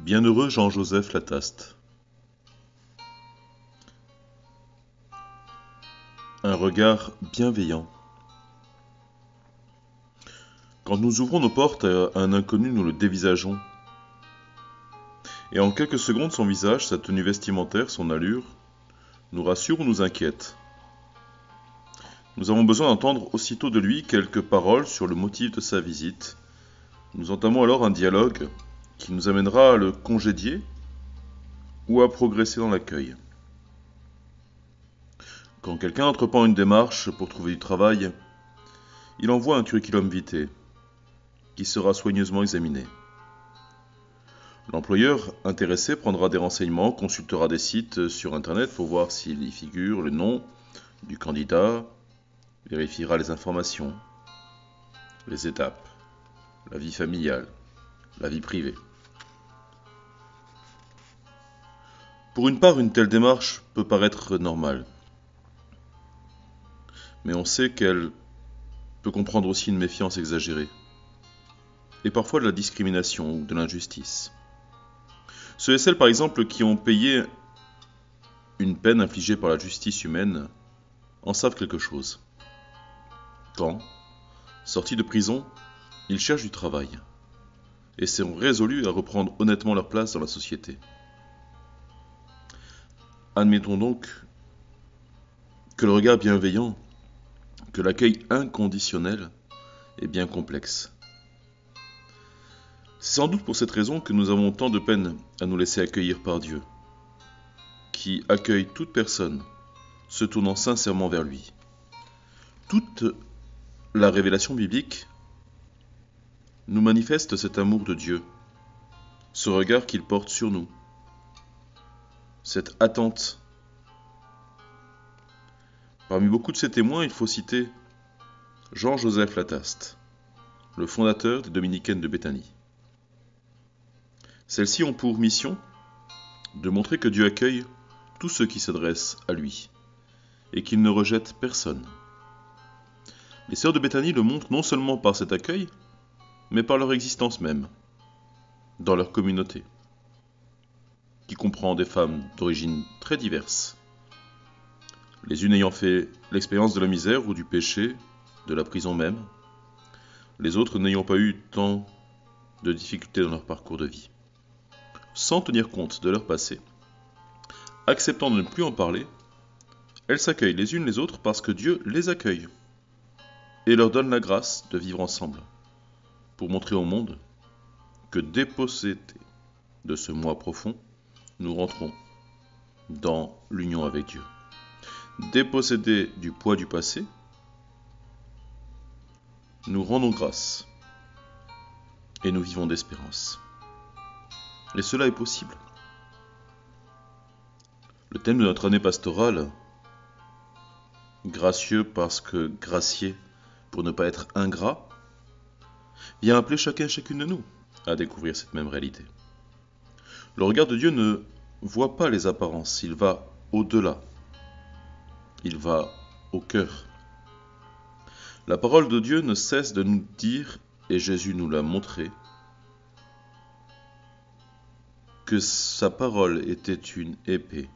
Bienheureux Jean-Joseph Lataste. Un regard bienveillant. Quand nous ouvrons nos portes à un inconnu, nous le dévisageons. Et en quelques secondes, son visage, sa tenue vestimentaire, son allure, nous rassure ou nous inquiète. Nous avons besoin d'entendre aussitôt de lui quelques paroles sur le motif de sa visite. Nous entamons alors un dialogue qui nous amènera à le congédier ou à progresser dans l'accueil. Quand quelqu'un entreprend une démarche pour trouver du travail, il envoie un curriculum vitae qui sera soigneusement examiné. L'employeur intéressé prendra des renseignements, consultera des sites sur Internet pour voir s'il y figure le nom du candidat, vérifiera les informations, les étapes, la vie familiale, la vie privée. Pour une part, une telle démarche peut paraître normale, mais on sait qu'elle peut comprendre aussi une méfiance exagérée, et parfois de la discrimination ou de l'injustice. Ceux et celles, par exemple, qui ont payé une peine infligée par la justice humaine en savent quelque chose. Quand, sortis de prison, ils cherchent du travail et sont résolus à reprendre honnêtement leur place dans la société. Admettons donc que le regard bienveillant, que l'accueil inconditionnel est bien complexe. C'est sans doute pour cette raison que nous avons tant de peine à nous laisser accueillir par Dieu, qui accueille toute personne se tournant sincèrement vers lui. Toute la révélation biblique nous manifeste cet amour de Dieu, ce regard qu'il porte sur nous, cette attente. Parmi beaucoup de ces témoins, il faut citer Jean-Joseph Lataste, le fondateur des Dominicaines de Béthanie. Celles-ci ont pour mission de montrer que Dieu accueille tous ceux qui s'adressent à lui et qu'il ne rejette personne. Les sœurs de Béthanie le montrent non seulement par cet accueil, mais par leur existence même, dans leur communauté, qui comprend des femmes d'origines très diverses, les unes ayant fait l'expérience de la misère ou du péché, de la prison même, les autres n'ayant pas eu tant de difficultés dans leur parcours de vie. Sans tenir compte de leur passé, acceptant de ne plus en parler, elles s'accueillent les unes les autres parce que Dieu les accueille et leur donne la grâce de vivre ensemble, pour montrer au monde que dépossédés de ce moi profond, nous rentrons dans l'union avec Dieu. Dépossédés du poids du passé, nous rendons grâce et nous vivons d'espérance. Et cela est possible. Le thème de notre année pastorale, gracieux parce que gracié pour ne pas être ingrat, vient appeler chacun et chacune de nous à découvrir cette même réalité. Le regard de Dieu ne voit pas les apparences, il va au-delà. Il va au cœur. La parole de Dieu ne cesse de nous dire, et Jésus nous l'a montré, que sa parole était une épée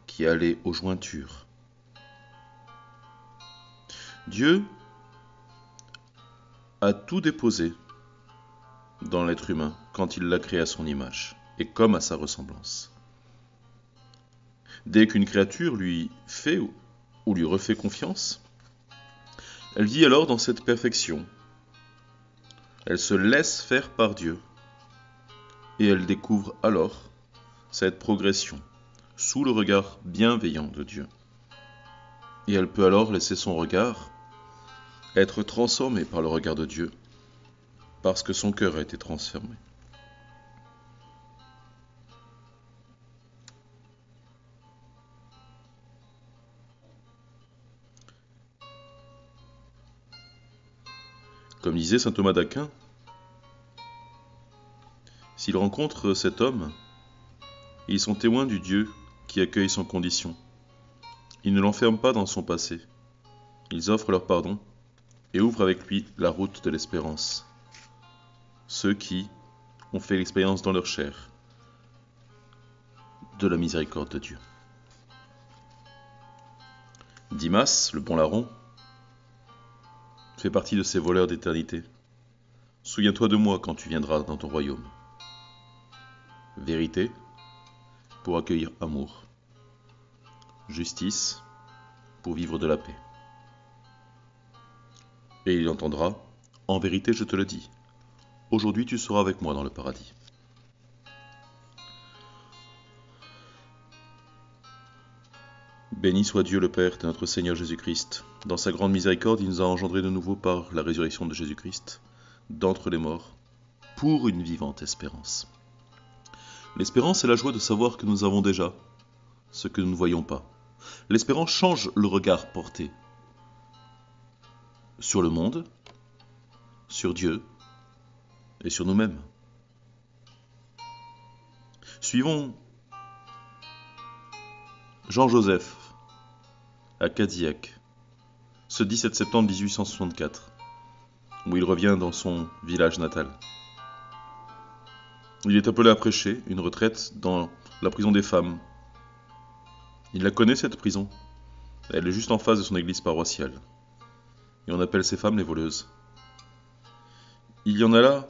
qui allait aux jointures. Dieu a tout déposé dans l'être humain quand il l'a créé à son image et comme à sa ressemblance. Dès qu'une créature lui fait ou lui refait confiance, elle vit alors dans cette perfection. Elle se laisse faire par Dieu et elle découvre alors cette progression sous le regard bienveillant de Dieu. Et elle peut alors laisser son regard être transformé par le regard de Dieu parce que son cœur a été transformé. Comme disait saint Thomas d'Aquin, s'ils rencontrent cet homme, ils sont témoins du Dieu qui accueille sans condition. Ils ne l'enferment pas dans son passé. Ils offrent leur pardon et ouvrent avec lui la route de l'espérance. Ceux qui, ont fait l'expérience dans leur chair de la miséricorde de Dieu. Dimas, le bon larron, fait partie de ces voleurs d'éternité. Souviens-toi de moi quand tu viendras dans ton royaume. Vérité pour accueillir amour. Justice pour vivre de la paix. Et il entendra, en vérité je te le dis, aujourd'hui tu seras avec moi dans le paradis. Béni soit Dieu le Père de notre Seigneur Jésus-Christ. Dans sa grande miséricorde, il nous a engendrés de nouveau par la résurrection de Jésus-Christ, d'entre les morts, pour une vivante espérance. L'espérance est la joie de savoir que nous avons déjà ce que nous ne voyons pas. L'espérance change le regard porté sur le monde, sur Dieu et sur nous-mêmes. Suivons Jean-Joseph à Cadillac, ce 17 septembre 1864, où il revient dans son village natal. Il est appelé à prêcher une retraite dans la prison des femmes. Il la connaît, cette prison. Elle est juste en face de son église paroissiale. Et on appelle ces femmes les voleuses. Il y en a là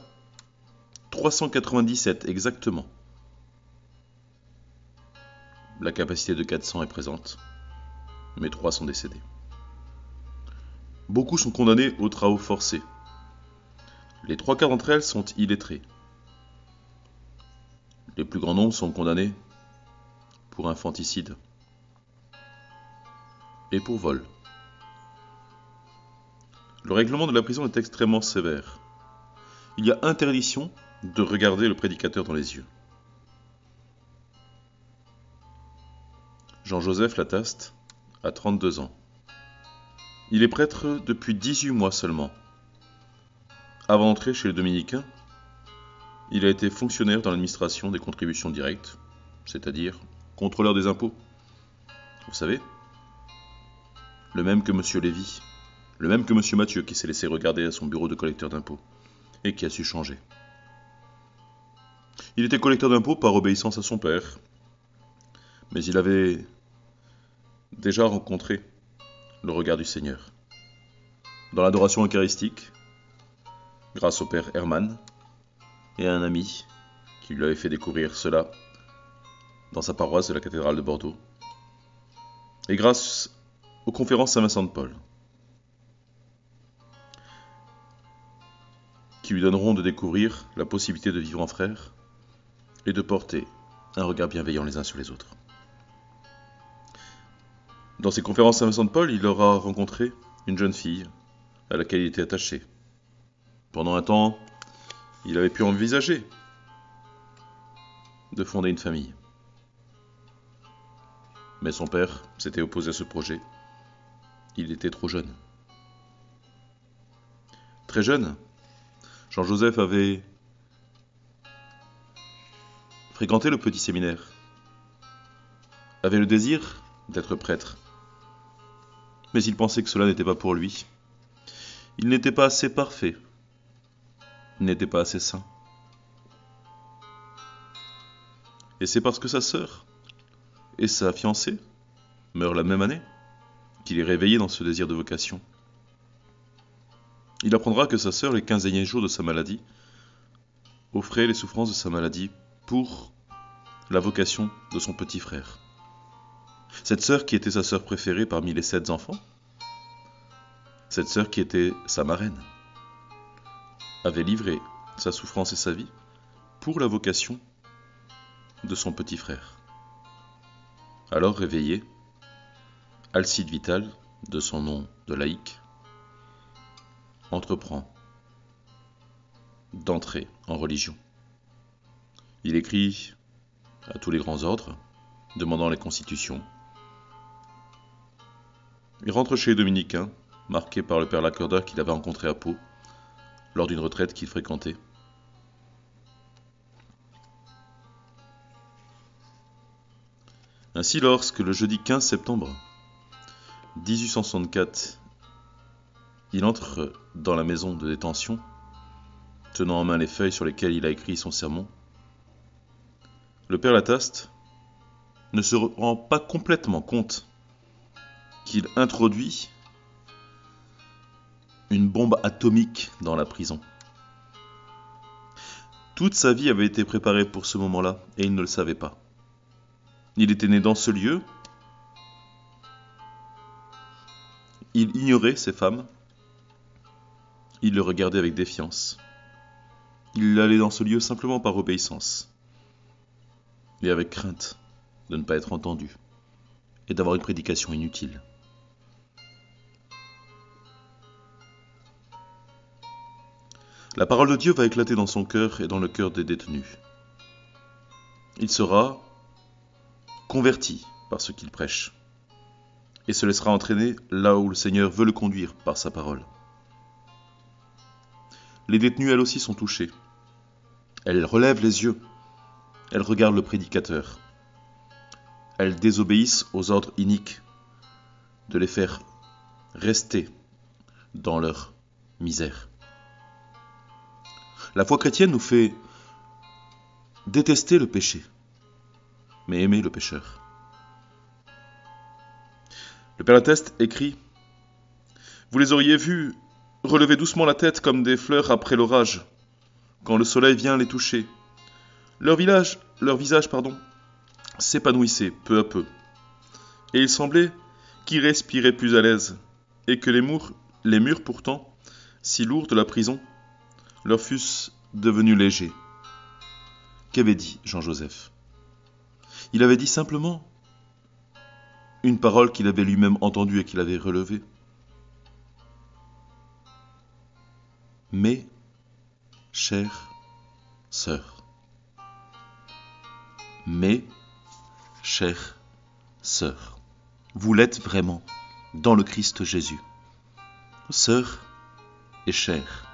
397 exactement. La capacité de 400 est présente, mais 3 sont décédés. Beaucoup sont condamnés aux travaux forcés. Les 3/4 d'entre elles sont illettrées. Les plus grands nombres sont condamnés pour infanticide et pour vol. Le règlement de la prison est extrêmement sévère. Il y a interdiction de regarder le prédicateur dans les yeux. Jean-Joseph Lataste a 32 ans. Il est prêtre depuis 18 mois seulement. Avant d'entrer chez les dominicains, il a été fonctionnaire dans l'administration des contributions directes, c'est-à-dire contrôleur des impôts. Vous savez, le même que M. Lévy, le même que M. Mathieu qui s'est laissé regarder à son bureau de collecteur d'impôts et qui a su changer. Il était collecteur d'impôts par obéissance à son père, mais il avait déjà rencontré le regard du Seigneur. Dans l'adoration eucharistique, grâce au père Hermann et à un ami qui lui avait fait découvrir cela dans sa paroisse de la cathédrale de Bordeaux, et grâce aux conférences Saint-Vincent de Paul, qui lui donneront de découvrir la possibilité de vivre en frères et de porter un regard bienveillant les uns sur les autres. Dans ces conférences Saint-Vincent de Paul, il aura rencontré une jeune fille à laquelle il était attaché. Pendant un temps, il avait pu envisager de fonder une famille. Mais son père s'était opposé à ce projet. Il était trop jeune. Très jeune, Jean-Joseph avait fréquenté le petit séminaire, avait le désir d'être prêtre, mais il pensait que cela n'était pas pour lui. Il n'était pas assez parfait, il n'était pas assez saint. Et c'est parce que sa sœur et sa fiancée meurent la même année qu'il est réveillé dans ce désir de vocation. Il apprendra que sa sœur, les 15 derniers jours de sa maladie, offrait les souffrances de sa maladie pour la vocation de son petit frère. Cette sœur qui était sa sœur préférée parmi les 7 enfants, cette sœur qui était sa marraine, avait livré sa souffrance et sa vie pour la vocation de son petit frère. Alors réveillé, Alcide Vital, de son nom de laïc, entreprend d'entrer en religion. Il écrit à tous les grands ordres, demandant les constitutions. Il rentre chez les dominicains, marqué par le père Lacordaire qu'il avait rencontré à Pau, lors d'une retraite qu'il fréquentait. Ainsi, lorsque le jeudi 15 septembre 1864, il entre dans la maison de détention, tenant en main les feuilles sur lesquelles il a écrit son sermon, le père Lataste ne se rend pas complètement compte qu'il introduit une bombe atomique dans la prison. Toute sa vie avait été préparée pour ce moment-là et il ne le savait pas. Il était né dans ce lieu, il ignorait ces femmes, il le regardait avec défiance. Il allait dans ce lieu simplement par obéissance et avec crainte de ne pas être entendu et d'avoir une prédication inutile. La parole de Dieu va éclater dans son cœur et dans le cœur des détenus. Il sera converti par ce qu'il prêche et se laissera entraîner là où le Seigneur veut le conduire par sa parole. Les détenues, elles aussi, sont touchées. Elles relèvent les yeux. Elles regardent le prédicateur. Elles désobéissent aux ordres iniques de les faire rester dans leur misère. La foi chrétienne nous fait détester le péché, mais aimer le pécheur. Le Père Lataste écrit « Vous les auriez vus relever doucement la tête comme des fleurs après l'orage, quand le soleil vient les toucher. Leur visage, s'épanouissait peu à peu, et il semblait qu'ils respiraient plus à l'aise, et que les murs pourtant, si lourds de la prison, leur fussent devenus légers. » Qu'avait dit Jean-Joseph ? Il avait dit simplement une parole qu'il avait lui-même entendue et qu'il avait relevée. Mes chères sœurs, mes chères sœurs, vous l'êtes vraiment dans le Christ Jésus, sœurs et chères.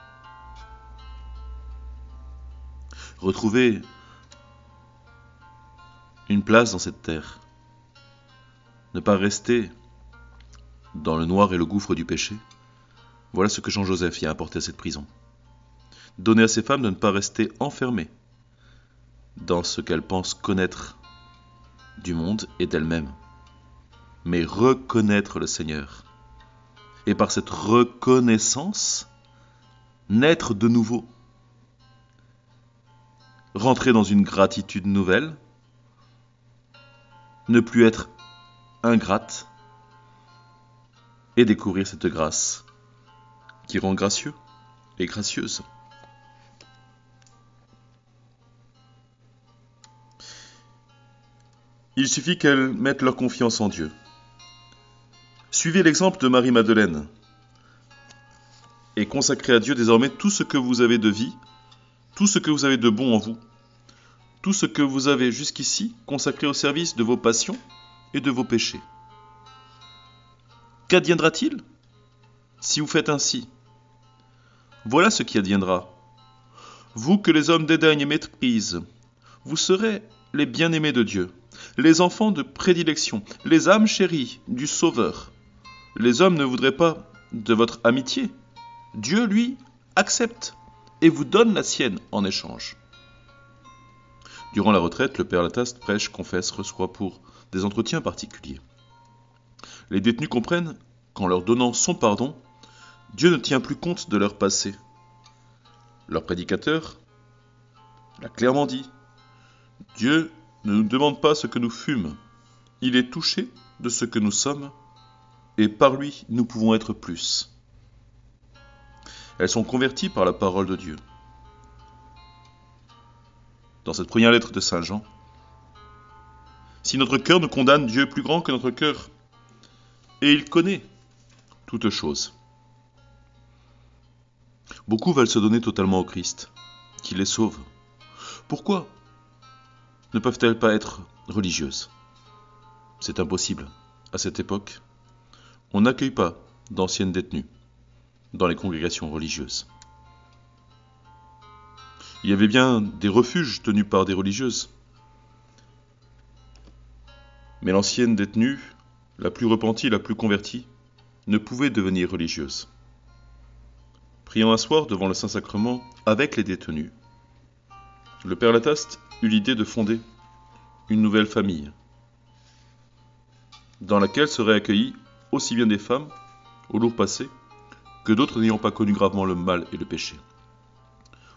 Retrouvez une place dans cette terre. Ne pas rester dans le noir et le gouffre du péché. Voilà ce que Jean-Joseph y a apporté à cette prison. Donner à ces femmes de ne pas rester enfermées dans ce qu'elles pensent connaître du monde et d'elles-mêmes, mais reconnaître le Seigneur. Et par cette reconnaissance, naître de nouveau. Rentrer dans une gratitude nouvelle, ne plus être ingrate et découvrir cette grâce qui rend gracieux et gracieuse. Il suffit qu'elles mettent leur confiance en Dieu. Suivez l'exemple de Marie-Madeleine et consacrez à Dieu désormais tout ce que vous avez de vie, tout ce que vous avez de bon en vous, tout ce que vous avez jusqu'ici consacré au service de vos passions et de vos péchés. Qu'adviendra-t-il si vous faites ainsi ? Voilà ce qui adviendra. Vous que les hommes dédaignent et méprisent, vous serez les bien-aimés de Dieu, les enfants de prédilection, les âmes chéries du Sauveur. Les hommes ne voudraient pas de votre amitié. Dieu, lui, accepte et vous donne la sienne en échange. Durant la retraite, le Père Lataste prêche, confesse, reçoit pour des entretiens particuliers. Les détenus comprennent qu'en leur donnant son pardon, Dieu ne tient plus compte de leur passé. Leur prédicateur l'a clairement dit. Dieu ne nous demande pas ce que nous fûmes. Il est touché de ce que nous sommes et par lui, nous pouvons être plus. Elles sont converties par la parole de Dieu. Dans cette première lettre de Saint Jean, si notre cœur nous condamne, Dieu est plus grand que notre cœur, et il connaît toutes choses. Beaucoup veulent se donner totalement au Christ, qui les sauve. Pourquoi ne peuvent-elles pas être religieuses ? C'est impossible. À cette époque, on n'accueille pas d'anciennes détenues dans les congrégations religieuses. Il y avait bien des refuges tenus par des religieuses. Mais l'ancienne détenue, la plus repentie, la plus convertie, ne pouvait devenir religieuse. Priant un soir devant le Saint-Sacrement avec les détenus, le Père Lataste eut l'idée de fonder une nouvelle famille, dans laquelle seraient accueillis aussi bien des femmes au lourd passé que d'autres n'ayant pas connu gravement le mal et le péché.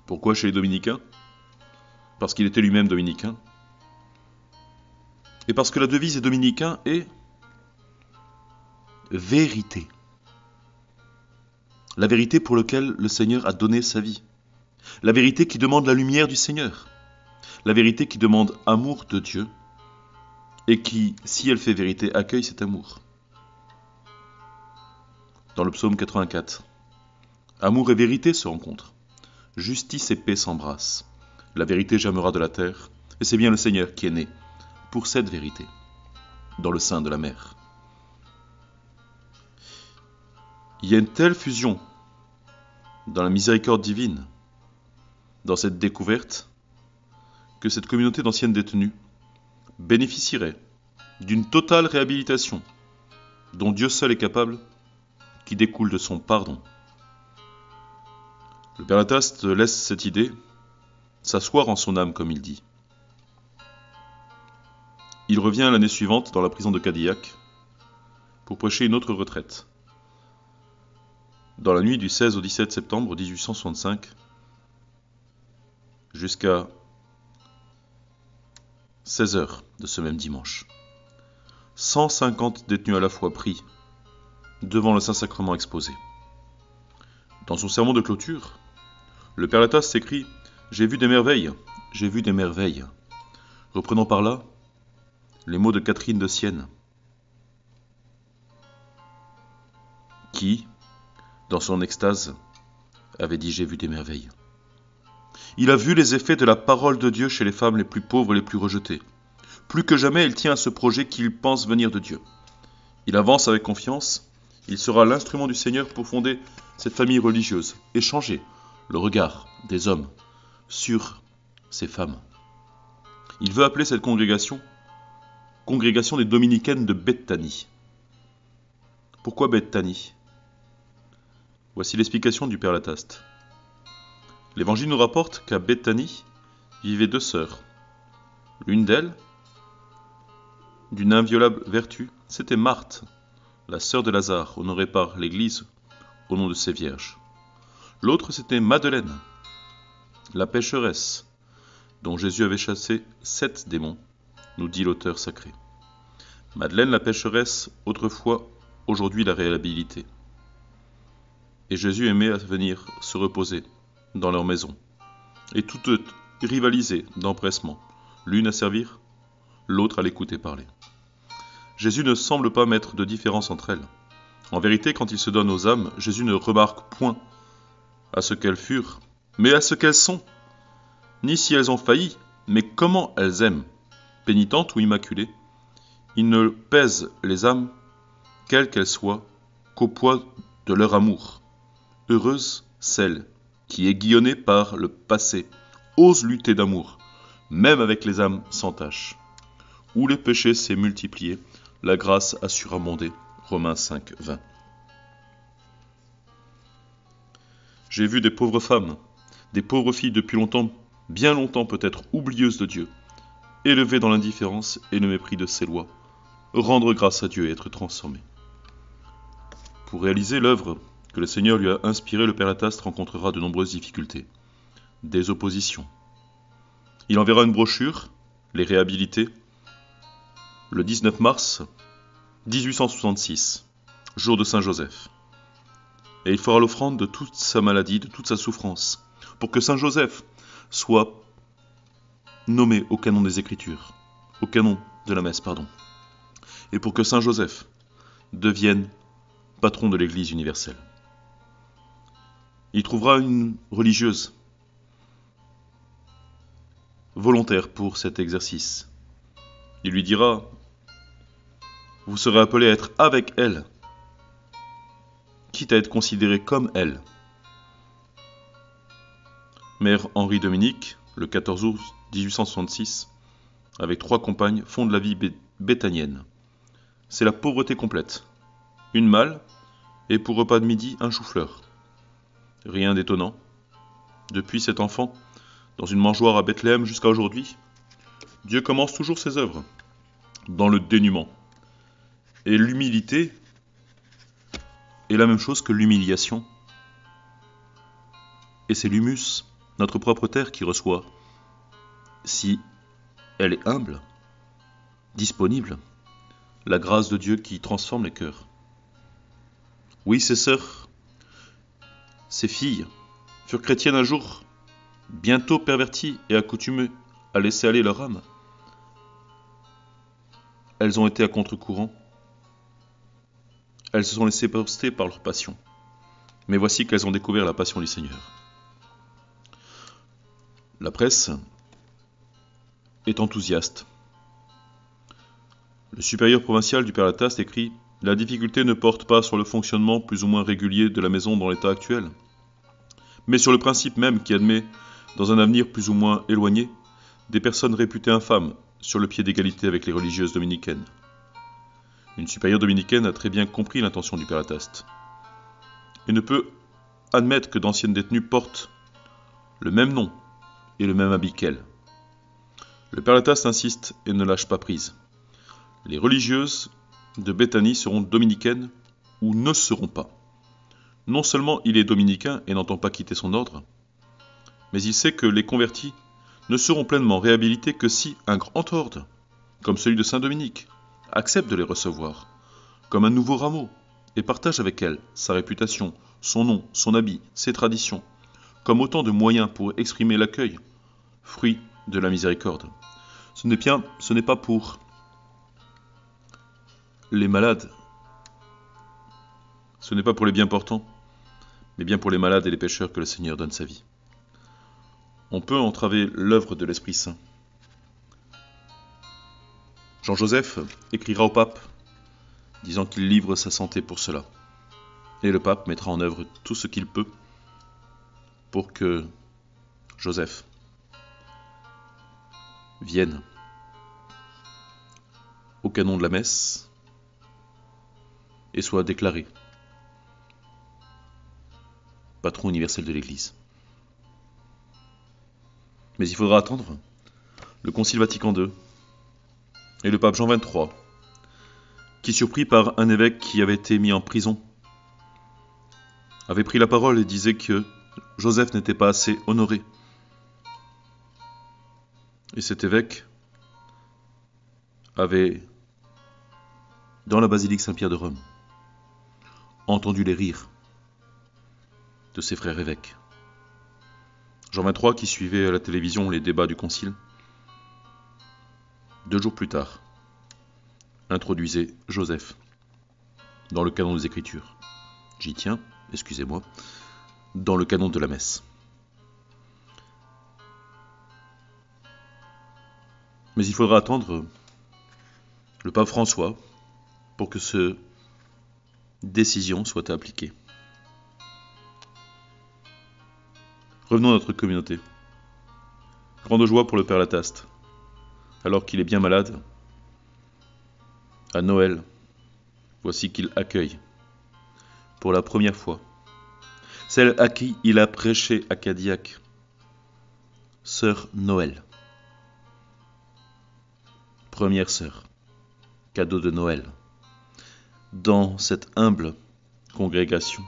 Pourquoi chez les dominicains? Parce qu'il était lui-même dominicain, et parce que la devise des dominicains est vérité. La vérité pour laquelle le Seigneur a donné sa vie. La vérité qui demande la lumière du Seigneur. La vérité qui demande amour de Dieu et qui, si elle fait vérité, accueille cet amour. Dans le psaume 84, amour et vérité se rencontrent. Justice et paix s'embrassent. La vérité germera de la terre, et c'est bien le Seigneur qui est né pour cette vérité, dans le sein de la mer. Il y a une telle fusion dans la miséricorde divine, dans cette découverte, que cette communauté d'anciennes détenues bénéficierait d'une totale réhabilitation, dont Dieu seul est capable, qui découle de son pardon. Le Père Lataste laisse cette idée s'asseoir en son âme, comme il dit. Il revient l'année suivante dans la prison de Cadillac pour prêcher une autre retraite. Dans la nuit du 16 au 17 septembre 1865, jusqu'à 16 heures de ce même dimanche, 150 détenus à la fois pris devant le Saint-Sacrement exposé. Dans son sermon de clôture, le Père Lataste s'écrie « J'ai vu des merveilles, j'ai vu des merveilles », reprenant par là les mots de Catherine de Sienne, qui, dans son extase, avait dit « J'ai vu des merveilles ». Il a vu les effets de la parole de Dieu chez les femmes les plus pauvres et les plus rejetées. Plus que jamais, il tient à ce projet qu'il pense venir de Dieu. Il avance avec confiance, il sera l'instrument du Seigneur pour fonder cette famille religieuse et changer le regard des hommes sur ces femmes. Il veut appeler cette congrégation des dominicaines de Béthanie. Pourquoi Béthanie? Voici l'explication du Père Lataste. L'Évangile nous rapporte qu'à Béthanie vivaient deux sœurs. L'une d'elles, d'une inviolable vertu, c'était Marthe, la sœur de Lazare, honorée par l'Église au nom de ses vierges. L'autre, c'était Madeleine, la pécheresse, dont Jésus avait chassé 7 démons, nous dit l'auteur sacré. Madeleine, la pécheresse, autrefois, aujourd'hui la réhabilité. Et Jésus aimait à venir se reposer dans leur maison, et toutes rivaliser d'empressement, l'une à servir, l'autre à l'écouter parler. Jésus ne semble pas mettre de différence entre elles. En vérité, quand il se donne aux âmes, Jésus ne remarque point à ce qu'elles furent, mais à ce qu'elles sont, ni si elles ont failli, mais comment elles aiment, pénitentes ou immaculées. Il ne pèse les âmes, quelles qu'elles soient, qu'au poids de leur amour. Heureuse celle qui, aiguillonnée par le passé, ose lutter d'amour, même avec les âmes sans tache. Où les péchés s'est multiplié, la grâce a surabondé. Romains 5, 20. J'ai vu des pauvres femmes, des pauvres filles depuis longtemps, bien longtemps peut-être oublieuses de Dieu, élevées dans l'indifférence et le mépris de ses lois, rendre grâce à Dieu et être transformées. Pour réaliser l'œuvre que le Seigneur lui a inspirée, le Père Lataste rencontrera de nombreuses difficultés, des oppositions. Il enverra une brochure, les réhabilités, le 19 mars 1866, jour de Saint-Joseph. Et il fera l'offrande de toute sa maladie, de toute sa souffrance, pour que Saint-Joseph soit nommé au canon des Écritures, au canon de la messe, et pour que Saint-Joseph devienne patron de l'Église universelle. Il trouvera une religieuse volontaire pour cet exercice. Il lui dira « Vous serez appelé à être avec elle, quitte à être considéré comme elle. » Mère Henri-Dominique, le 14 août 1866, avec 3 compagnes, fonde la vie béthanienne. C'est la pauvreté complète. Une malle, et pour repas de midi, un chou-fleur. Rien d'étonnant. Depuis cet enfant, dans une mangeoire à Bethléem jusqu'à aujourd'hui, Dieu commence toujours ses œuvres, dans le dénuement. Et l'humilité est la même chose que l'humiliation. Et c'est l'humus, notre propre terre, qui reçoit, si elle est humble, disponible, la grâce de Dieu qui transforme les cœurs. Oui, ses sœurs, ses filles, furent chrétiennes un jour, bientôt perverties et accoutumées à laisser aller leur âme. Elles ont été à contre-courant. Elles se sont laissées porter par leur passion. Mais voici qu'elles ont découvert la passion du Seigneur. La presse est enthousiaste. Le supérieur provincial du Père Lataste écrit « La difficulté ne porte pas sur le fonctionnement plus ou moins régulier de la maison dans l'état actuel, mais sur le principe même qui admet, dans un avenir plus ou moins éloigné, des personnes réputées infâmes sur le pied d'égalité avec les religieuses dominicaines. » Une supérieure dominicaine a très bien compris l'intention du Père Lataste et ne peut admettre que d'anciennes détenues portent le même nom et le même habit qu'elle. Le Père Lataste insiste et ne lâche pas prise. Les religieuses de Béthanie seront dominicaines ou ne seront pas. Non seulement il est dominicain et n'entend pas quitter son ordre, mais il sait que les convertis ne seront pleinement réhabilités que si un grand ordre, comme celui de Saint-Dominique, accepte de les recevoir, comme un nouveau rameau, et partage avec elles sa réputation, son nom, son habit, ses traditions, comme autant de moyens pour exprimer l'accueil, fruit de la miséricorde. Ce n'est pas pour les malades, ce n'est pas pour les bien portants, mais bien pour les malades et les pécheurs que le Seigneur donne sa vie. On peut entraver l'œuvre de l'Esprit Saint. Jean-Joseph écrira au pape, disant qu'il livre sa santé pour cela. Et le pape mettra en œuvre tout ce qu'il peut pour que Joseph vienne au canon de la messe et soit déclaré patron universel de l'Église. Mais il faudra attendre le Concile Vatican II et le pape Jean XXIII, qui, surpris par un évêque qui avait été mis en prison, avait pris la parole et disait que Joseph n'était pas assez honoré. Et cet évêque avait, dans la basilique Saint-Pierre de Rome, entendu les rires de ses frères évêques. Jean XXIII, qui suivait à la télévision les débats du concile, 2 jours plus tard, introduisait Joseph dans le canon des Écritures. J'y tiens, excusez-moi, dans le canon de la messe. Mais il faudra attendre le pape François pour que cette décision soit appliquée. Revenons à notre communauté. Grande joie pour le Père Lataste, alors qu'il est bien malade. À Noël, voici qu'il accueille, pour la première fois, celle à qui il a prêché à Cadillac, Sœur Noël. Première sœur, cadeau de Noël. Dans cette humble congrégation,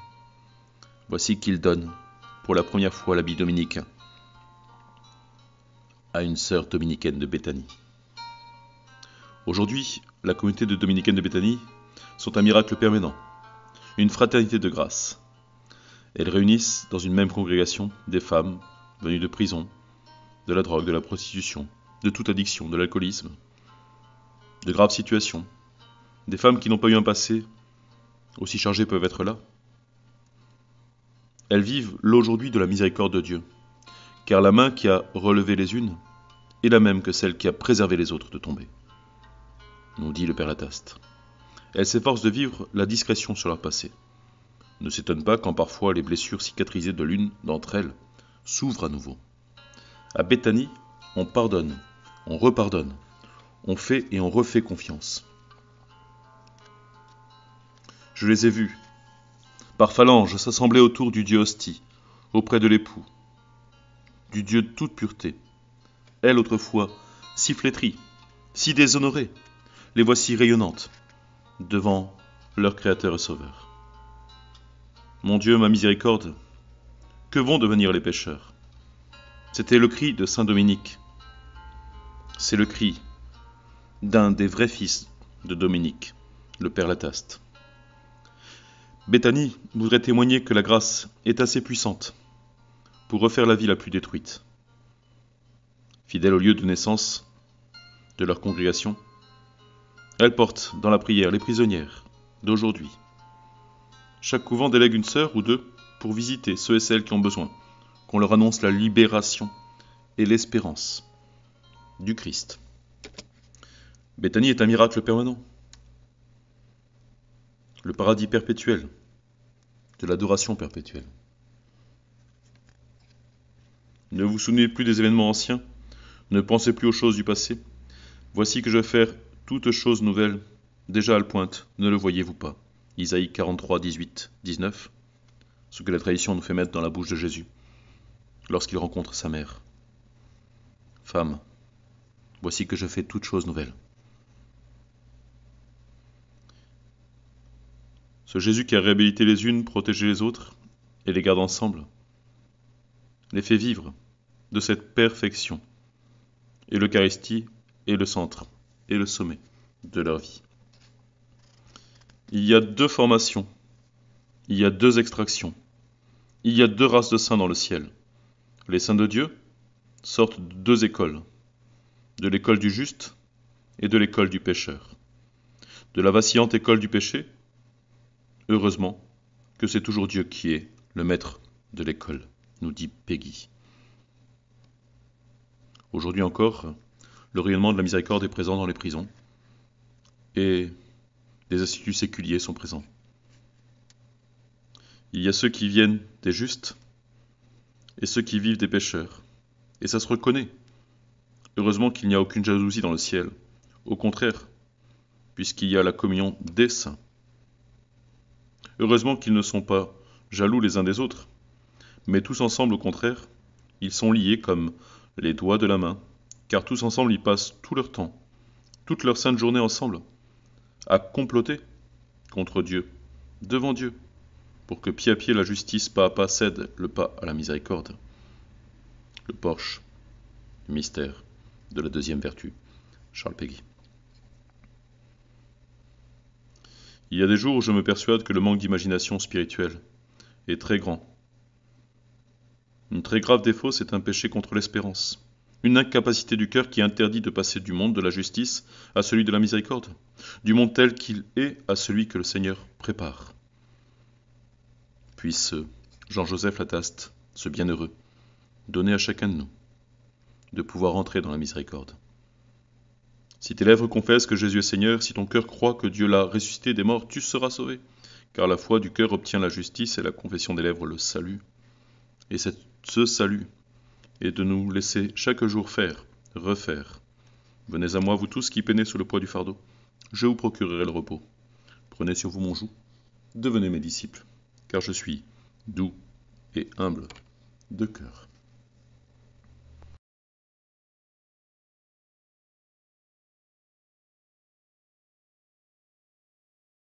voici qu'il donne pour la première fois l'habit dominicain à une sœur dominicaine de Béthanie. Aujourd'hui, la communauté de dominicaines de Béthanie sont un miracle permanent, une fraternité de grâce. Elles réunissent dans une même congrégation des femmes venues de prison, de la drogue, de la prostitution, de toute addiction, de l'alcoolisme, de graves situations. Des femmes qui n'ont pas eu un passé aussi chargé peuvent être là. Elles vivent l'aujourd'hui de la miséricorde de Dieu, car la main qui a relevé les unes est la même que celle qui a préservé les autres de tomber, nous dit le Père Lataste. Elles s'efforcent de vivre la discrétion sur leur passé. Ne s'étonne pas quand parfois les blessures cicatrisées de l'une d'entre elles s'ouvrent à nouveau. À Béthanie, on pardonne, on repardonne, on fait et on refait confiance. Je les ai vus, par phalanges, s'assembler autour du Dieu hostie, auprès de l'époux, du Dieu de toute pureté. Elle, autrefois, si flétrie, si déshonorée, les voici rayonnantes devant leur Créateur et Sauveur. Mon Dieu, ma miséricorde, que vont devenir les pécheurs? C'était le cri de saint Dominique. C'est le cri d'un des vrais fils de Dominique, le Père Lataste. Béthanie voudrait témoigner que la grâce est assez puissante pour refaire la vie la plus détruite. Fidèle au lieu de naissance de leur congrégation, elle porte dans la prière les prisonnières d'aujourd'hui. Chaque couvent délègue une sœur ou deux pour visiter ceux et celles qui ont besoin, qu'on leur annonce la libération et l'espérance du Christ. Béthanie est un miracle permanent, le paradis perpétuel, de l'adoration perpétuelle. Ne vous souvenez plus des événements anciens, ne pensez plus aux choses du passé. Voici que je vais faire toutes choses nouvelles, déjà à la pointe, ne le voyez-vous pas. Isaïe 43, 18, 19, ce que la tradition nous fait mettre dans la bouche de Jésus, lorsqu'il rencontre sa mère. Femme, voici que je fais toutes choses nouvelles. Ce Jésus qui a réhabilité les unes, protégé les autres, et les garde ensemble, les fait vivre de cette perfection. Et l'Eucharistie est le centre et le sommet de leur vie. Il y a deux formations, il y a deux extractions, il y a deux races de saints dans le ciel. Les saints de Dieu sortent de deux écoles, de l'école du juste et de l'école du pécheur. De la vacillante école du péché, heureusement que c'est toujours Dieu qui est le maître de l'école, nous dit Peggy. Aujourd'hui encore, le rayonnement de la miséricorde est présent dans les prisons et des instituts séculiers sont présents. Il y a ceux qui viennent des justes et ceux qui vivent des pécheurs. Et ça se reconnaît. Heureusement qu'il n'y a aucune jalousie dans le ciel. Au contraire, puisqu'il y a la communion des saints. Heureusement qu'ils ne sont pas jaloux les uns des autres, mais tous ensemble, au contraire, ils sont liés comme les doigts de la main, car tous ensemble ils passent tout leur temps, toute leur sainte journée ensemble, à comploter contre Dieu, devant Dieu, pour que pied à pied la justice, pas à pas, cède le pas à la miséricorde. Le porche, le mystère de la deuxième vertu. Charles Péguy. Il y a des jours où je me persuade que le manque d'imagination spirituelle est très grand. Un très grave défaut, c'est un péché contre l'espérance. Une incapacité du cœur qui interdit de passer du monde de la justice à celui de la miséricorde, du monde tel qu'il est à celui que le Seigneur prépare. Puisse Jean-Joseph Lataste, ce bienheureux, donner à chacun de nous de pouvoir entrer dans la miséricorde. Si tes lèvres confessent que Jésus est Seigneur, si ton cœur croit que Dieu l'a ressuscité des morts, tu seras sauvé, car la foi du cœur obtient la justice et la confession des lèvres le salut. Et ce salut est de nous laisser chaque jour faire, refaire. Venez à moi, vous tous qui peinez sous le poids du fardeau, je vous procurerai le repos. Prenez sur vous mon joug, devenez mes disciples, car je suis doux et humble de cœur.